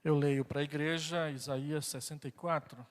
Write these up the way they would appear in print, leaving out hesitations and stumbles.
Eu leio para a igreja Isaías 64.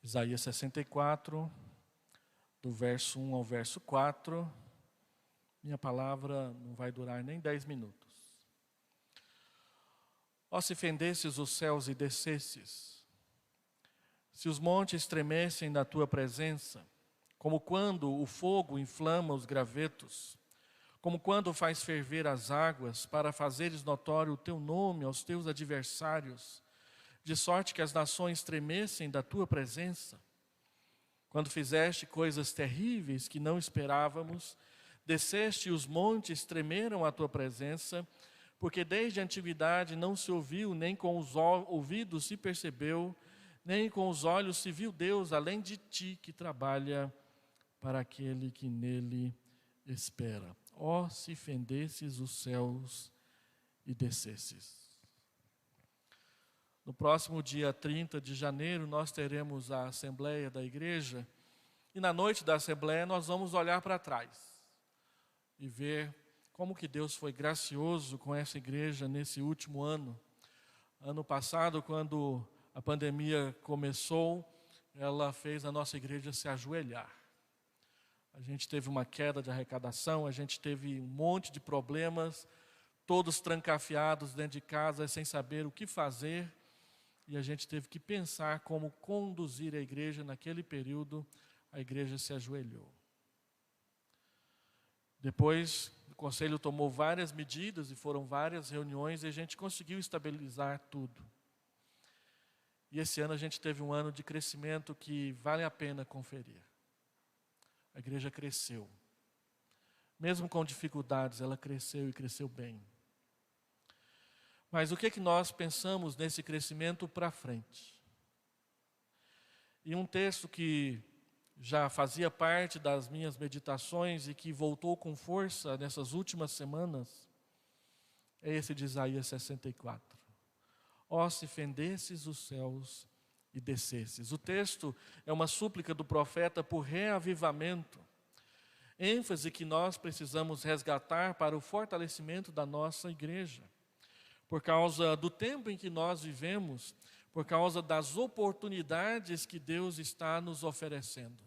Isaías 64, do verso 1 ao verso 4. Minha palavra não vai durar nem 10 minutos. Ó, se fendesses os céus e descesses, se os montes tremessem na tua presença, como quando o fogo inflama os gravetos, como quando faz ferver as águas, para fazeres notório o teu nome aos teus adversários, de sorte que as nações tremessem da tua presença. Quando fizeste coisas terríveis que não esperávamos, desceste e os montes tremeram à tua presença, porque desde a antiguidade não se ouviu, nem com os ouvidos se percebeu, nem com os olhos se viu Deus, além de ti que trabalha para aquele que nele espera. Ó, se fendesses os céus e descesses. No próximo dia 30 de janeiro, nós teremos a Assembleia da Igreja, e na noite da Assembleia nós vamos olhar para trás e ver como que Deus foi gracioso com essa igreja nesse último ano. Ano passado, quando a pandemia começou, ela fez a nossa igreja se ajoelhar. A gente teve uma queda de arrecadação, a gente teve um monte de problemas, todos trancafiados dentro de casa, sem saber o que fazer. E a gente teve que pensar como conduzir a igreja naquele período. A igreja se ajoelhou. Depois, o conselho tomou várias medidas e foram várias reuniões e a gente conseguiu estabilizar tudo. E esse ano a gente teve um ano de crescimento que vale a pena conferir. A igreja cresceu. Mesmo com dificuldades, ela cresceu e cresceu bem. Mas o que nós pensamos nesse crescimento para frente? E um texto que já fazia parte das minhas meditações e que voltou com força nessas últimas semanas, é esse de Isaías 64. Ó, se fendesses os céus e descesses. O texto é uma súplica do profeta por reavivamento, ênfase que nós precisamos resgatar para o fortalecimento da nossa igreja. Por causa do tempo em que nós vivemos, por causa das oportunidades que Deus está nos oferecendo.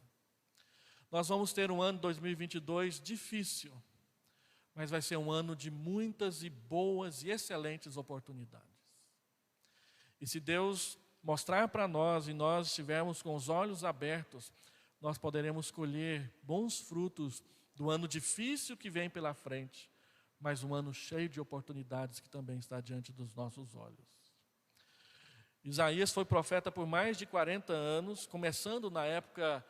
Nós vamos ter um ano 2022 difícil, mas vai ser um ano de muitas e boas e excelentes oportunidades. E se Deus mostrar para nós e nós estivermos com os olhos abertos, nós poderemos colher bons frutos do ano difícil que vem pela frente, mas um ano cheio de oportunidades que também está diante dos nossos olhos. Isaías foi profeta por mais de 40 anos, começando na época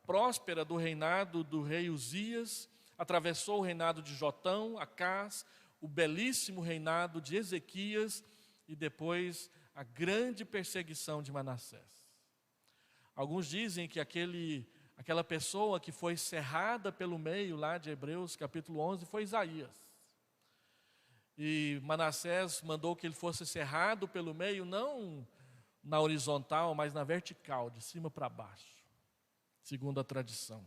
próspera do reinado do rei Uzias, atravessou o reinado de Jotão, Acás, o belíssimo reinado de Ezequias e depois a grande perseguição de Manassés. Alguns dizem que aquela pessoa que foi cerrada pelo meio lá de Hebreus capítulo 11 foi Isaías. E Manassés mandou que ele fosse cerrado pelo meio, não na horizontal, mas na vertical, de cima para baixo, segundo a tradição.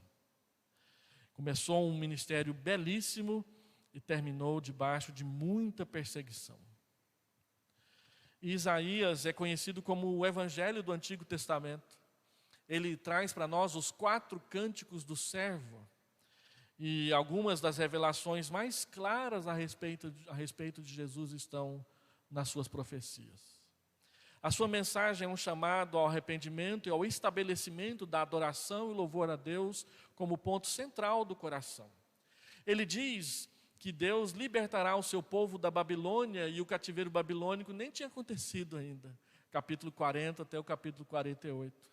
Começou um ministério belíssimo e terminou debaixo de muita perseguição. E Isaías é conhecido como o Evangelho do Antigo Testamento. Ele traz para nós os 4 cânticos do servo e algumas das revelações mais claras a respeito de Jesus estão nas suas profecias. A sua mensagem é um chamado ao arrependimento e ao estabelecimento da adoração e louvor a Deus como ponto central do coração. Ele diz que Deus libertará o seu povo da Babilônia e o cativeiro babilônico nem tinha acontecido ainda. Capítulo 40 até o capítulo 48.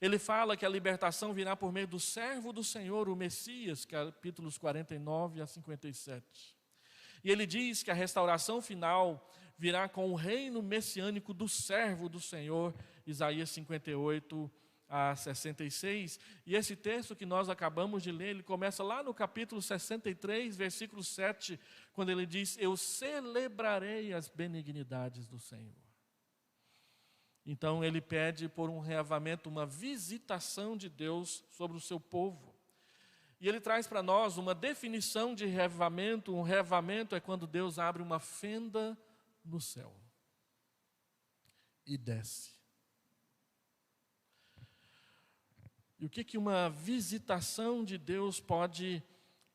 Ele fala que a libertação virá por meio do servo do Senhor, o Messias, capítulos 49 a 57. E ele diz que a restauração final virá com o reino messiânico do servo do Senhor, Isaías 58 a 66. E esse texto que nós acabamos de ler, ele começa lá no capítulo 63, versículo 7, quando ele diz: eu celebrarei as benignidades do Senhor. Então ele pede por um reavamento, uma visitação de Deus sobre o seu povo. E ele traz para nós uma definição de reavivamento. Um reavivamento é quando Deus abre uma fenda no céu e desce. E o que uma visitação de Deus pode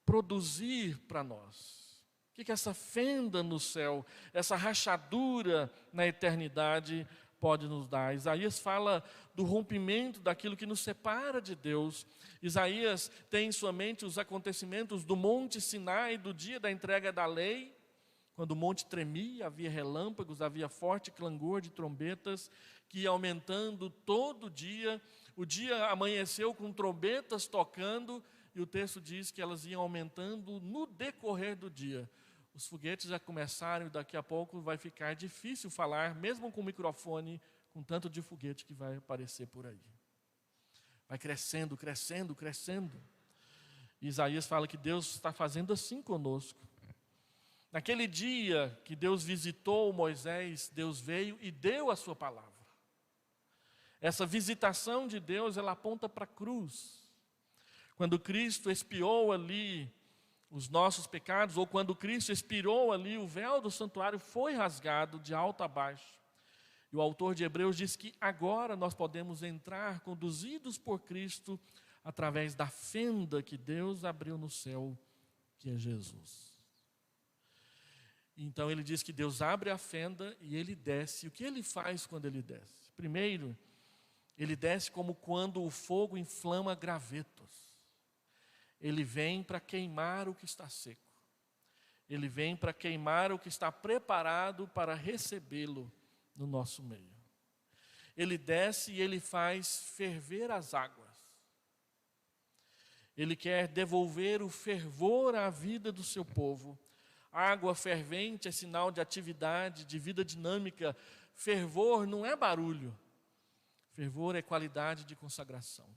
produzir para nós? O que essa fenda no céu, essa rachadura na eternidade pode nos dar? Isaías fala do rompimento daquilo que nos separa de Deus. Isaías tem em sua mente os acontecimentos do Monte Sinai, do dia da entrega da lei, quando o monte tremia, havia relâmpagos, havia forte clangor de trombetas, que ia aumentando todo dia. O dia amanheceu com trombetas tocando, e o texto diz que elas iam aumentando no decorrer do dia. Os foguetes já começaram e daqui a pouco vai ficar difícil falar, mesmo com o microfone, com tanto de foguete que vai aparecer por aí. Vai crescendo, crescendo, crescendo. E Isaías fala que Deus está fazendo assim conosco. Naquele dia que Deus visitou Moisés, Deus veio e deu a sua palavra. Essa visitação de Deus, ela aponta para a cruz. Quando Cristo expiou ali os nossos pecados, ou quando Cristo expirou ali, o véu do santuário foi rasgado de alto a baixo. E o autor de Hebreus diz que agora nós podemos entrar, conduzidos por Cristo, através da fenda que Deus abriu no céu, que é Jesus. Então ele diz que Deus abre a fenda e ele desce. O que ele faz quando ele desce? Primeiro, ele desce como quando o fogo inflama gravetos. Ele vem para queimar o que está seco. Ele vem para queimar o que está preparado para recebê-lo no nosso meio. Ele desce e ele faz ferver as águas. Ele quer devolver o fervor à vida do seu povo. Água fervente é sinal de atividade, de vida dinâmica. Fervor não é barulho. Fervor é qualidade de consagração.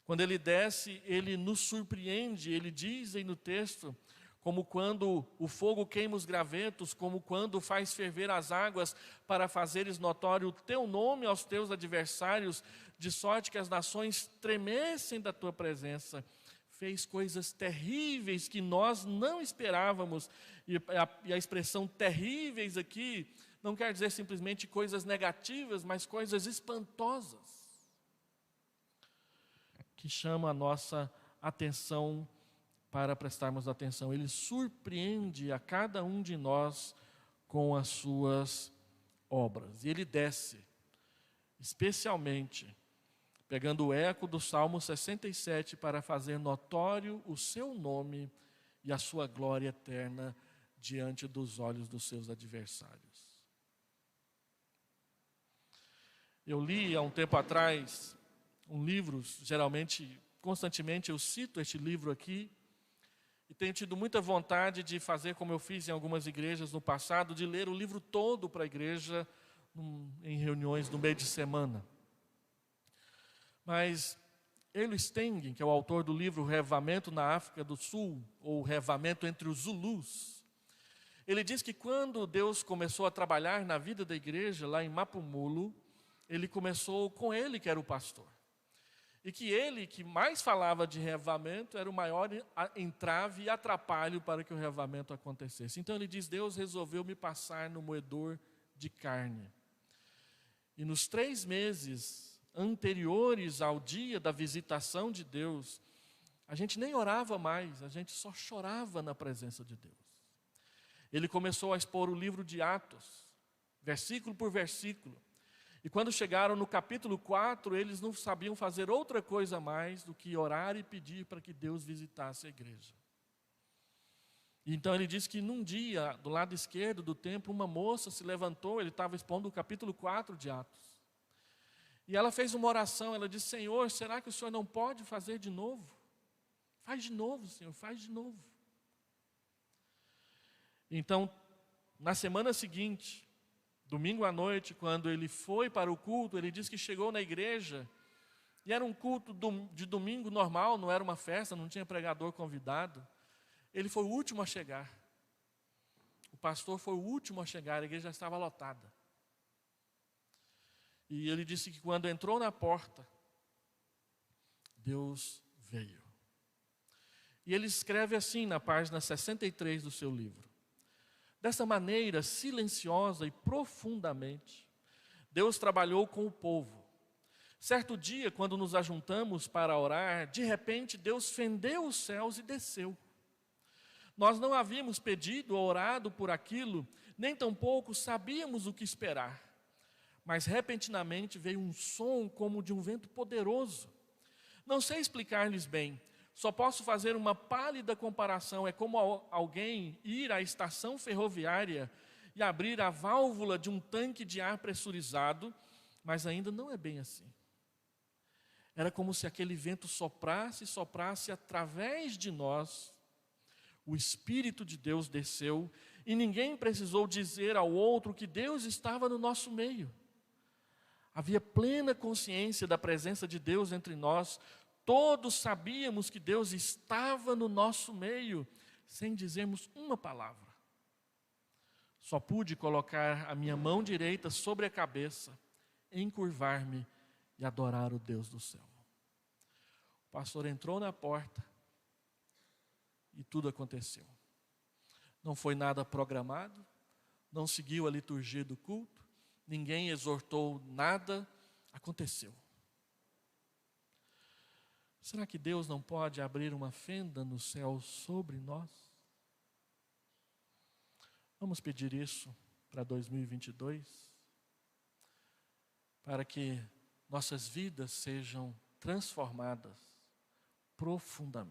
Quando ele desce, ele nos surpreende. Ele diz aí no texto, como quando o fogo queima os gravetos, como quando faz ferver as águas, para fazeres notório o teu nome aos teus adversários, de sorte que as nações tremessem da tua presença. Fez coisas terríveis que nós não esperávamos. E a expressão terríveis aqui não quer dizer simplesmente coisas negativas, mas coisas espantosas, que chamam a nossa atenção para prestarmos atenção. Ele surpreende a cada um de nós com as suas obras. E ele desce, especialmente, pegando o eco do Salmo 67 para fazer notório o seu nome e a sua glória eterna diante dos olhos dos seus adversários. Eu li há um tempo atrás um livro, geralmente, constantemente eu cito este livro aqui, e tenho tido muita vontade de fazer como eu fiz em algumas igrejas no passado, de ler o livro todo para a igreja em reuniões no meio de semana. Mas Erlo Stengen, que é o autor do livro Reavivamento na África do Sul, ou Reavivamento entre os Zulus, ele diz que quando Deus começou a trabalhar na vida da igreja, lá em Mapumulo, ele começou com ele, que era o pastor. E que ele, que mais falava de reavivamento, era o maior entrave e atrapalho para que o reavivamento acontecesse. Então ele diz, Deus resolveu me passar no moedor de carne. E nos 3 meses anteriores ao dia da visitação de Deus, a gente nem orava mais, a gente só chorava na presença de Deus. Ele começou a expor o livro de Atos, versículo por versículo. E quando chegaram no capítulo 4, eles não sabiam fazer outra coisa mais do que orar e pedir para que Deus visitasse a igreja. Então ele diz que num dia, do lado esquerdo do templo, uma moça se levantou, ele estava expondo o capítulo 4 de Atos. E ela fez uma oração, ela disse, Senhor, será que o Senhor não pode fazer de novo? Faz de novo, Senhor, faz de novo. Então, na semana seguinte, domingo à noite, quando ele foi para o culto, ele disse que chegou na igreja, e era um culto de domingo normal, não era uma festa, não tinha pregador convidado. Ele foi o último a chegar. O pastor foi o último a chegar, a igreja já estava lotada. E ele disse que quando entrou na porta, Deus veio. E ele escreve assim na página 63 do seu livro: dessa maneira, silenciosa e profundamente, Deus trabalhou com o povo. Certo dia, quando nos ajuntamos para orar, de repente Deus fendeu os céus e desceu. Nós não havíamos pedido ou orado por aquilo, nem tampouco sabíamos o que esperar. Mas repentinamente veio um som como de um vento poderoso. Não sei explicar-lhes bem, só posso fazer uma pálida comparação. É como alguém ir à estação ferroviária e abrir a válvula de um tanque de ar pressurizado, mas ainda não é bem assim. Era como se aquele vento soprasse através de nós. O Espírito de Deus desceu e ninguém precisou dizer ao outro que Deus estava no nosso meio. Havia plena consciência da presença de Deus entre nós. Todos sabíamos que Deus estava no nosso meio, sem dizermos uma palavra. Só pude colocar a minha mão direita sobre a cabeça, encurvar-me e adorar o Deus do céu. O pastor entrou na porta e tudo aconteceu. Não foi nada programado, não seguiu a liturgia do culto, ninguém exortou nada, aconteceu. Será que Deus não pode abrir uma fenda no céu sobre nós? Vamos pedir isso para 2022, para que nossas vidas sejam transformadas profundamente.